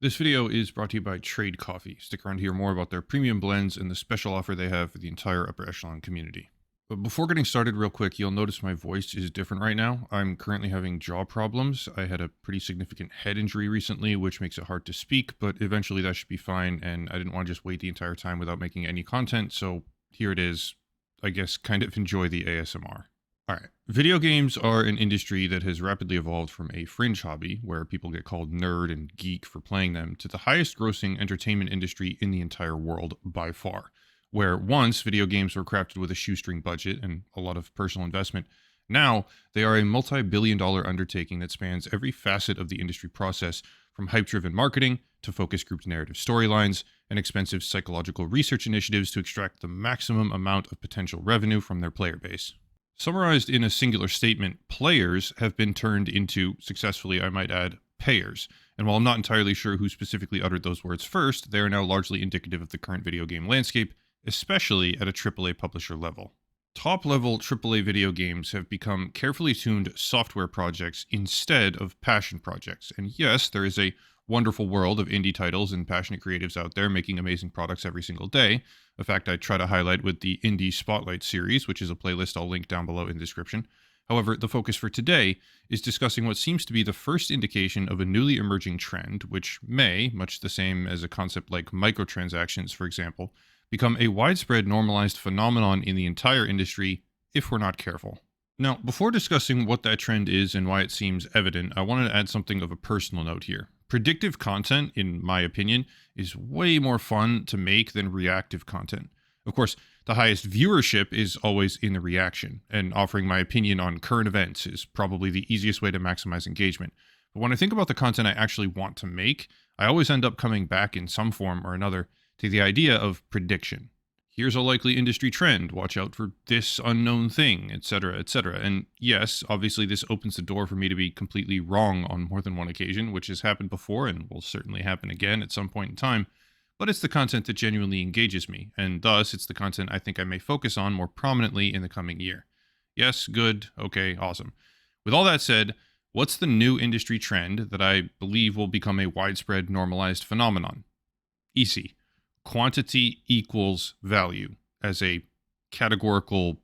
This video is brought to you by Trade Coffee. Stick around to hear more about their premium blends and the special offer they have for the entire Upper Echelon community. But before getting started real quick, you'll notice my voice is different right now. I'm currently having jaw problems. I had a pretty significant head injury recently, which makes it hard to speak, but eventually that should be fine, and I didn't want to just wait the entire time without making any content, so here it is. I guess kind of enjoy the ASMR. All right. Video games are an industry that has rapidly evolved from a fringe hobby, where people get called nerd and geek for playing them, to the highest grossing entertainment industry in the entire world by far. Where once video games were crafted with a shoestring budget and a lot of personal investment, now they are a multi-billion-dollar undertaking that spans every facet of the industry process, from hype-driven marketing to focus group narrative storylines and expensive psychological research initiatives to extract the maximum amount of potential revenue from their player base. Summarized in a singular statement, players have been turned into, successfully I might add, payers. And while I'm not entirely sure who specifically uttered those words first, they are now largely indicative of the current video game landscape, especially at a AAA publisher level. Top-level AAA video games have become carefully tuned software projects instead of passion projects. And yes, there is a wonderful world of indie titles and passionate creatives out there making amazing products every single day. A fact I try to highlight with the Indie Spotlight series, which is a playlist I'll link down below in the description. However, the focus for today is discussing what seems to be the first indication of a newly emerging trend, which may, much the same as a concept like microtransactions, for example, become a widespread normalized phenomenon in the entire industry if we're not careful. Now, before discussing what that trend is and why it seems evident, I wanted to add something of a personal note here. Predictive content, in my opinion, is way more fun to make than reactive content. Of course, the highest viewership is always in the reaction, and offering my opinion on current events is probably the easiest way to maximize engagement. But when I think about the content I actually want to make, I always end up coming back in some form or another to the idea of prediction. Here's a likely industry trend, watch out for this unknown thing, etc., etc. And yes, obviously this opens the door for me to be completely wrong on more than one occasion, which has happened before and will certainly happen again at some point in time, but it's the content that genuinely engages me, and thus it's the content I think I may focus on more prominently in the coming year. Yes, good, okay, awesome. With all that said, what's the new industry trend that I believe will become a widespread normalized phenomenon? Easy. Quantity equals value as a categorical,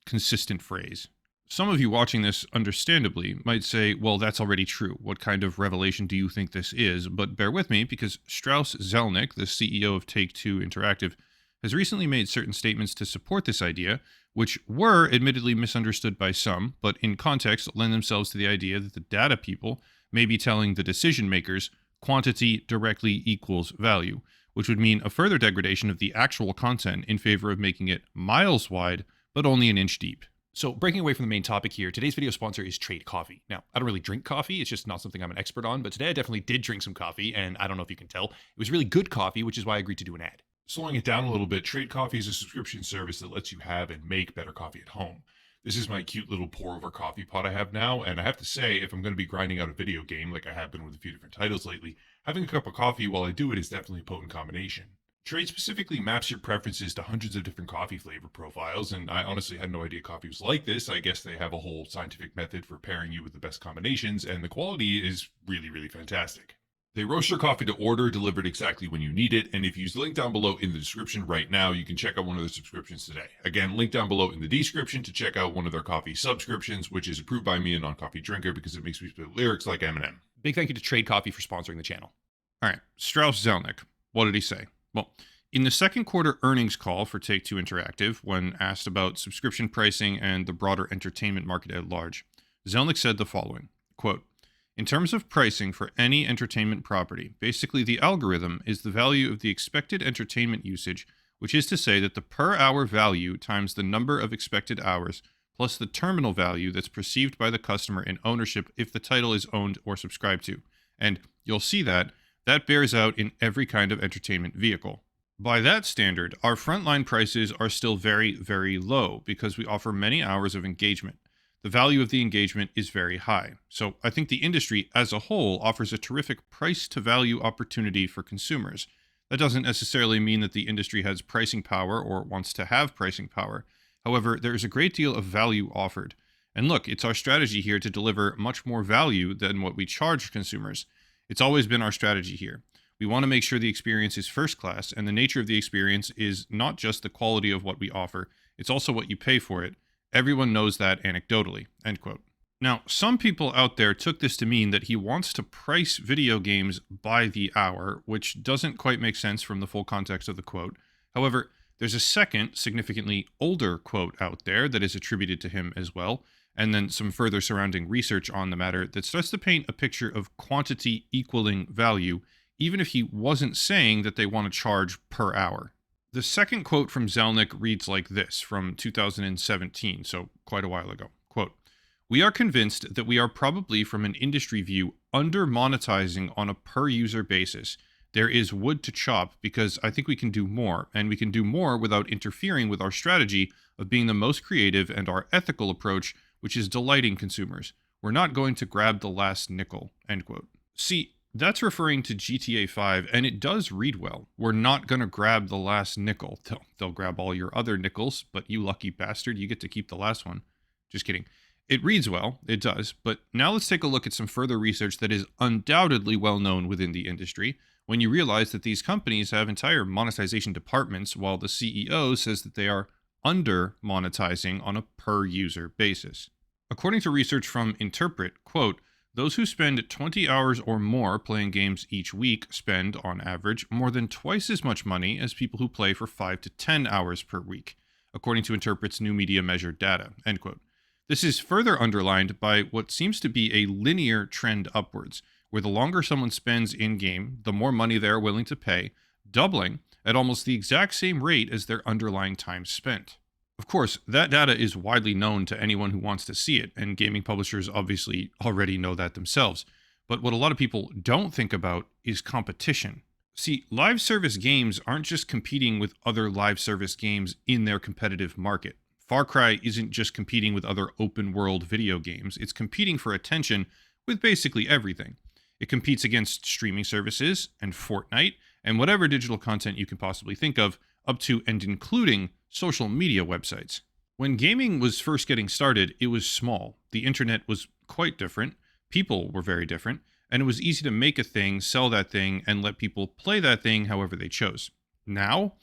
consistent phrase. Some of you watching this, understandably, might say, well, that's already true. What kind of revelation do you think this is? But bear with me, because Strauss Zelnick, the CEO of Take-Two Interactive, has recently made certain statements to support this idea, which were admittedly misunderstood by some, but in context lend themselves to the idea that the data people may be telling the decision makers quantity directly equals value, which would mean a further degradation of the actual content in favor of making it miles wide, but only an inch deep. So breaking away from the main topic here, today's video sponsor is Trade Coffee. Now, I don't really drink coffee. It's just not something I'm an expert on, but today I definitely did drink some coffee, and I don't know if you can tell. It was really good coffee, which is why I agreed to do an ad. Slowing it down a little bit, Trade Coffee is a subscription service that lets you have and make better coffee at home. This is my cute little pour-over coffee pot I have now, and I have to say, if I'm going to be grinding out a video game like I have been with a few different titles lately, having a cup of coffee while I do it is definitely a potent combination. Trade specifically maps your preferences to hundreds of different coffee flavor profiles, and I honestly had no idea coffee was like this. I guess they have a whole scientific method for pairing you with the best combinations, and the quality is really, really fantastic. They roast your coffee to order, delivered exactly when you need it, and if you use the link down below in the description right now, you can check out one of their subscriptions today. Again, link down below in the description to check out one of their coffee subscriptions, which is approved by me, a non-coffee drinker, because it makes me spit lyrics like Eminem. Big thank you to Trade Coffee for sponsoring the channel. All right, Strauss Zelnick, what did he say? Well, in the second quarter earnings call for Take-Two Interactive, when asked about subscription pricing and the broader entertainment market at large, Zelnick said the following, quote, "In terms of pricing for any entertainment property, basically the algorithm is the value of the expected entertainment usage, which is to say that the per hour value times the number of expected hours plus the terminal value that's perceived by the customer in ownership if the title is owned or subscribed to. And you'll see that bears out in every kind of entertainment vehicle. By that standard, our frontline prices are still very, very low because we offer many hours of engagement. The value of the engagement is very high. So I think the industry as a whole offers a terrific price to value opportunity for consumers. That doesn't necessarily mean that the industry has pricing power or wants to have pricing power. However, there is a great deal of value offered. And look, it's our strategy here to deliver much more value than what we charge consumers. It's always been our strategy here. We want to make sure the experience is first class, and the nature of the experience is not just the quality of what we offer, it's also what you pay for it. Everyone knows that anecdotally." End quote. Now, some people out there took this to mean that he wants to price video games by the hour, which doesn't quite make sense from the full context of the quote. However, there's a second, significantly older quote out there that is attributed to him as well, and then some further surrounding research on the matter that starts to paint a picture of quantity equaling value, even if he wasn't saying that they want to charge per hour. The second quote from Zelnick reads like this from 2017, so quite a while ago. Quote, "We are convinced that we are probably, from an industry view, under monetizing on a per user basis. There is wood to chop because I think we can do more, and we can do more without interfering with our strategy of being the most creative and our ethical approach, which is delighting consumers. We're not going to grab the last nickel." End quote. See, that's referring to GTA 5, and it does read well. We're not going to grab the last nickel. They'll grab all your other nickels, but you lucky bastard, you get to keep the last one. Just kidding. It reads well, it does, but now let's take a look at some further research that is undoubtedly well known within the industry when you realize that these companies have entire monetization departments while the CEO says that they are under monetizing on a per user basis. According to research from Interpret, quote, "Those who spend 20 hours or more playing games each week spend, on average, more than twice as much money as people who play for 5 to 10 hours per week, according to Interpret's new media measured data." End quote. This is further underlined by what seems to be a linear trend upwards, where the longer someone spends in-game, the more money they're willing to pay, doubling at almost the exact same rate as their underlying time spent. Of course, that data is widely known to anyone who wants to see it, and gaming publishers obviously already know that themselves. But what a lot of people don't think about is competition. See, live service games aren't just competing with other live service games in their competitive market. Far Cry isn't just competing with other open world video games, it's competing for attention with basically everything. It competes against streaming services and Fortnite and whatever digital content you can possibly think of, up to and including social media websites. When gaming was first getting started, it was small. The internet was quite different, people were very different, and it was easy to make a thing, sell that thing, and let people play that thing however they chose. Now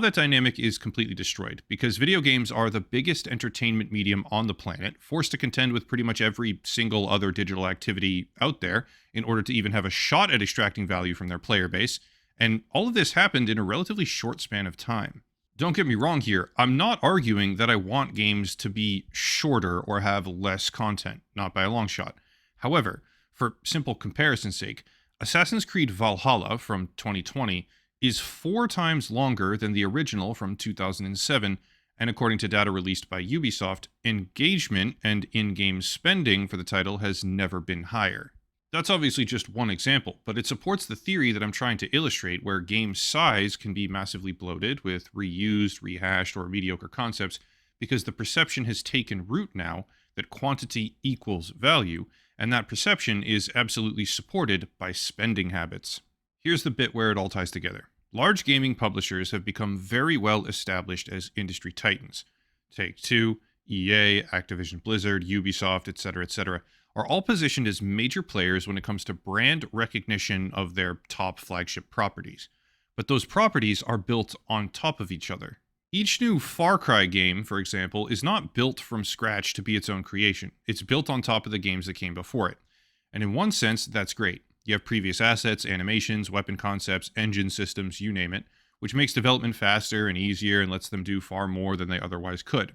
that dynamic is completely destroyed because video games are the biggest entertainment medium on the planet, forced to contend with pretty much every single other digital activity out there in order to even have a shot at extracting value from their player base, and all of this happened in a relatively short span of time. Don't get me wrong here, I'm not arguing that I want games to be shorter or have less content, not by a long shot. However, for simple comparison's sake, Assassin's Creed Valhalla from 2020 is 4 times longer than the original from 2007, and according to data released by Ubisoft, engagement and in-game spending for the title has never been higher. That's obviously just one example, but it supports the theory that I'm trying to illustrate where game size can be massively bloated with reused, rehashed, or mediocre concepts because the perception has taken root now that quantity equals value, and that perception is absolutely supported by spending habits. Here's the bit where it all ties together. Large gaming publishers have become very well established as industry titans. Take-Two, EA, Activision Blizzard, Ubisoft, etc., are all positioned as major players when it comes to brand recognition of their top flagship properties. But those properties are built on top of each other. Each new Far Cry game, for example, is not built from scratch to be its own creation. It's built on top of the games that came before it. And in one sense, that's great. You have previous assets, animations, weapon concepts, engine systems, you name it, which makes development faster and easier and lets them do far more than they otherwise could.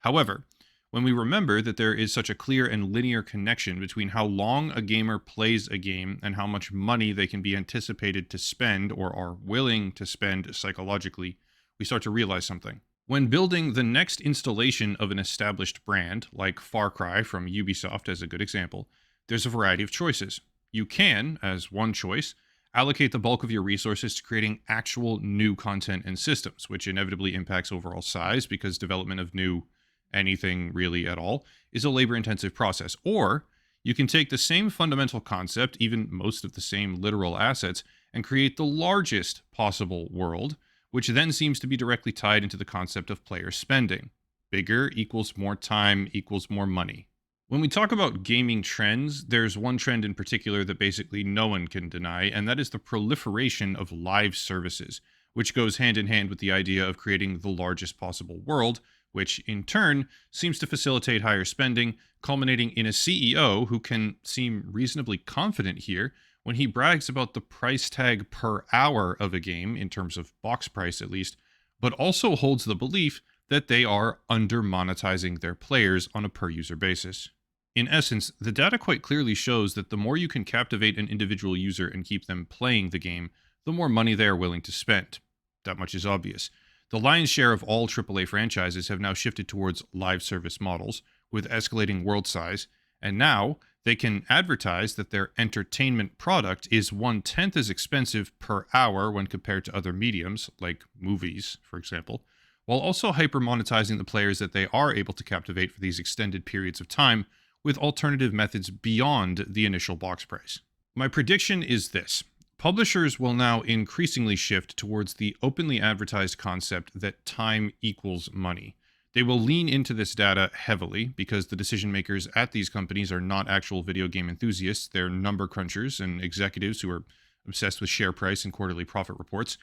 However, when we remember that there is such a clear and linear connection between how long a gamer plays a game and how much money they can be anticipated to spend or are willing to spend psychologically, we start to realize something. When building the next installation of an established brand, like Far Cry from Ubisoft as a good example, there's a variety of choices. You can, as one choice, allocate the bulk of your resources to creating actual new content and systems, which inevitably impacts overall size because development of new anything really at all is a labor-intensive process. Or you can take the same fundamental concept, even most of the same literal assets, and create the largest possible world, which then seems to be directly tied into the concept of player spending. Bigger equals more time equals more money. When we talk about gaming trends, there's one trend in particular that basically no one can deny, and that is the proliferation of live services, which goes hand in hand with the idea of creating the largest possible world, which in turn seems to facilitate higher spending, culminating in a CEO who can seem reasonably confident here when he brags about the price tag per hour of a game, in terms of box price at least, but also holds the belief that they are under monetizing their players on a per user basis. In essence, the data quite clearly shows that the more you can captivate an individual user and keep them playing the game, the more money they are willing to spend. That much is obvious. The lion's share of all AAA franchises have now shifted towards live service models, with escalating world size, and now they can advertise that their entertainment product is 1/10 as expensive per hour when compared to other mediums, like movies, for example, while also hyper monetizing the players that they are able to captivate for these extended periods of time with alternative methods beyond the initial box price. My prediction is this: publishers will now increasingly shift towards the openly advertised concept that time equals money. They will lean into this data heavily because the decision makers at these companies are not actual video game enthusiasts, they're number crunchers and executives who are obsessed with share price and quarterly profit reports.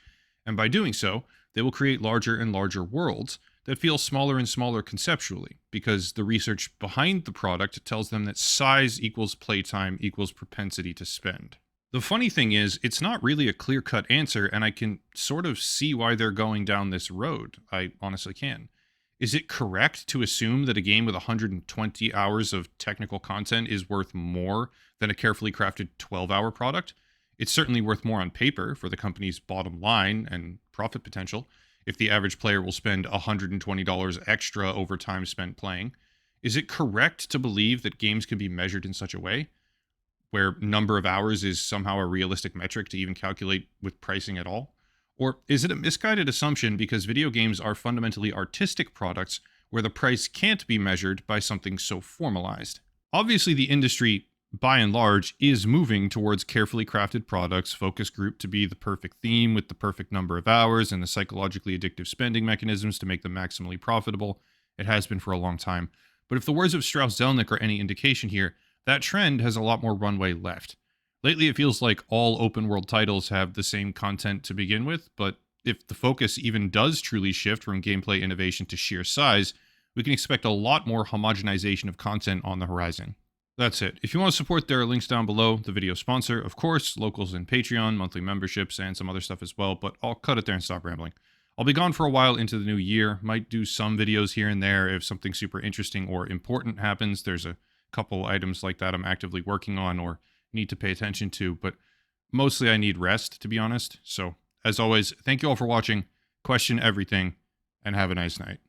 And by doing so, they will create larger and larger worlds that feel smaller and smaller conceptually, because the research behind the product tells them that size equals playtime equals propensity to spend. The funny thing is, it's not really a clear-cut answer, and I can sort of see why they're going down this road. I honestly can. Is it correct to assume that a game with 120 hours of technical content is worth more than a carefully crafted 12-hour product? It's certainly worth more on paper for the company's bottom line and profit potential, if the average player will spend $120 extra over time spent playing. Is it correct to believe that games can be measured in such a way, where number of hours is somehow a realistic metric to even calculate with pricing at all? Or is it a misguided assumption because video games are fundamentally artistic products where the price can't be measured by something so formalized? Obviously, the industry, by and large, is moving towards carefully crafted products, focus grouped to be the perfect theme with the perfect number of hours and the psychologically addictive spending mechanisms to make them maximally profitable. It has been for a long time. But if the words of Strauss-Zelnick are any indication here, that trend has a lot more runway left. Lately, it feels like all open world titles have the same content to begin with, but if the focus even does truly shift from gameplay innovation to sheer size, we can expect a lot more homogenization of content on the horizon. That's it. If you want to support, there are links down below. The video sponsor, of course, locals and Patreon, monthly memberships, and some other stuff as well, but I'll cut it there and stop rambling. I'll be gone for a while into the new year. Might do some videos here and there if something super interesting or important happens. There's a couple items like that I'm actively working on or need to pay attention to, but mostly I need rest, to be honest. So, as always, thank you all for watching, question everything, and have a nice night.